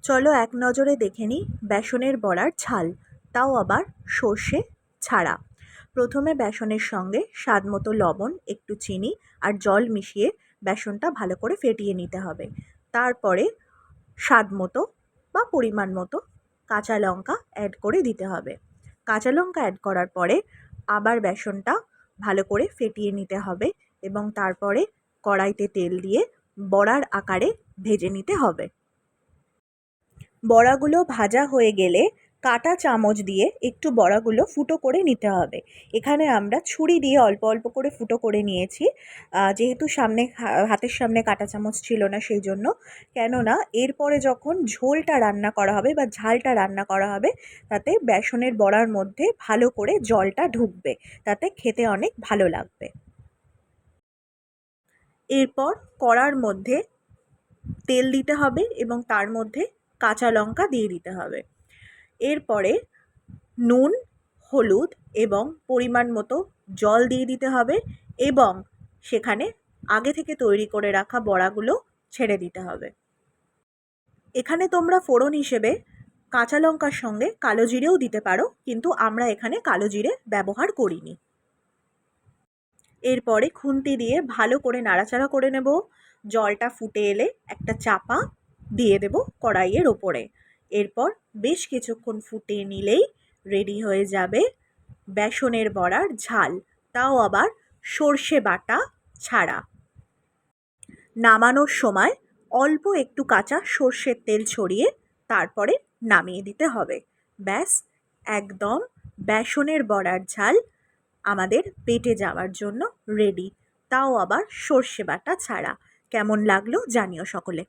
চলো এক নজরে দেখে নিই বেসনের বড়ার ঝাল, তাও আবার সর্ষে ছাড়া। প্রথমে বেসনের সঙ্গে স্বাদ মতো লবণ, একটু চিনি আর জল মিশিয়ে বেসনটা ভালো করে ফেটিয়ে নিতে হবে। তারপরে স্বাদ মতো বা পরিমাণ মতো কাঁচা লঙ্কা অ্যাড করে দিতে হবে। কাঁচা লঙ্কা অ্যাড করার পরে আবার বেসনটা ভালো করে ফেটিয়ে নিতে হবে এবং তারপরে কড়াইতে তেল দিয়ে বড়ার আকারে ভেজে নিতে হবে। বড়াগুলো ভাজা হয়ে গেলে কাঁটা চামচ দিয়ে একটু বড়াগুলো ফুটো করে নিতে হবে। এখানে আমরা ছুরি দিয়ে অল্প অল্প করে ফুটো করে নিয়েছি, যেহেতু হাতের সামনে কাঁটা চামচ ছিল না সেই জন্য। কেননা এরপরে যখন ঝোলটা রান্না করা হবে বা ঝালটা রান্না করা হবে, তাতে বেসনের বড়ার মধ্যে ভালো করে জলটা ঢুকবে, তাতে খেতে অনেক ভালো লাগবে। এরপর কড়ার মধ্যে তেল দিতে হবে এবং তার মধ্যে কাঁচা লঙ্কা দিয়ে দিতে হবে। এরপরে নুন, হলুদ এবং পরিমাণ মতো জল দিয়ে দিতে হবে এবং সেখানে আগে থেকে তৈরি করে রাখা বড়াগুলো ছেড়ে দিতে হবে। এখানে তোমরা ফোড়ন হিসেবে কাঁচা লঙ্কার সঙ্গে কালো জিরেও দিতে পারো, কিন্তু আমরা এখানে কালো জিরে ব্যবহার করিনি। এরপরে খুন্তি দিয়ে ভালো করে নাড়াচাড়া করে নেব। জলটা ফুটে এলে একটা চাপা দিয়ে দেব কড়াইয়ের ওপরে। এরপর বেশ কিছুক্ষণ ফুটিয়ে নিলেই রেডি হয়ে যাবে বেসনের বড়ার ঝাল, তাও আবার সর্ষে বাটা ছাড়া। নামানোর সময় অল্প একটু কাঁচা সর্ষের তেল ছড়িয়ে তারপরে নামিয়ে দিতে হবে। ব্যাস, একদম বেসনের বড়ার ঝাল আমাদের পেটে যাওয়ার জন্য রেডি, তাও আবার সর্ষে বাটা ছাড়া। কেমন লাগলো জানিও সকলে।